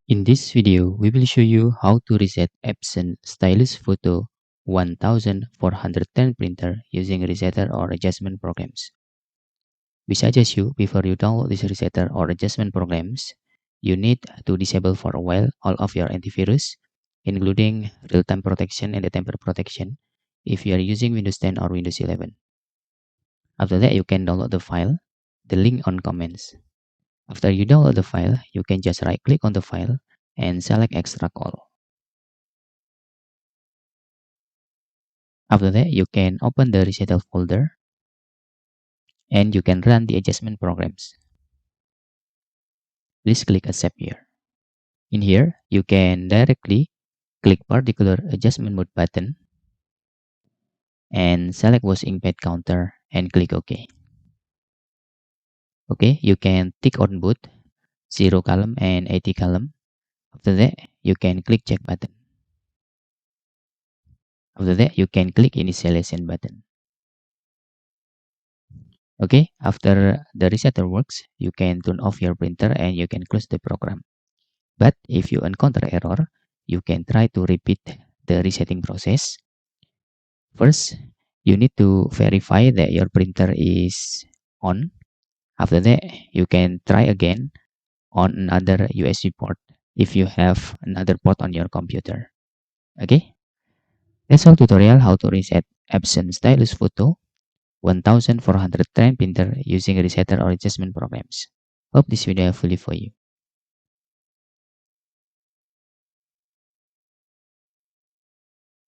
In this video, we will show you how to reset Epson Stylus Photo 1410 printer using resetter or adjustment programs. We suggest you, before you download this resetter or adjustment programs, you need to disable for a while all of your antivirus, including real-time protection and the tamper protection if you are using Windows 10 or Windows 11. After that, you can download the file, the link on comments. After you download the file, you can just right-click on the file and select Extract All. After that, you can open the resettle folder and you can run the adjustment programs. Please click Accept here. In here, you can directly click particular adjustment mode button and select was inkpad counter and click OK. Okay, you can tick on both 0 column and 80 column. After that, you can click check button. After that, you can click initialization button. Okay, after the resetter works, you can turn off your printer and you can close the program. But if you encounter error, you can try to repeat the resetting process. First, you need to verify that your printer is on. After that, you can try again on another USB port if you have another port on your computer. Okay, that's all tutorial how to reset Epson Stylus Photo 1410 printer using resetter or adjustment programs. Hope this video helpful for you.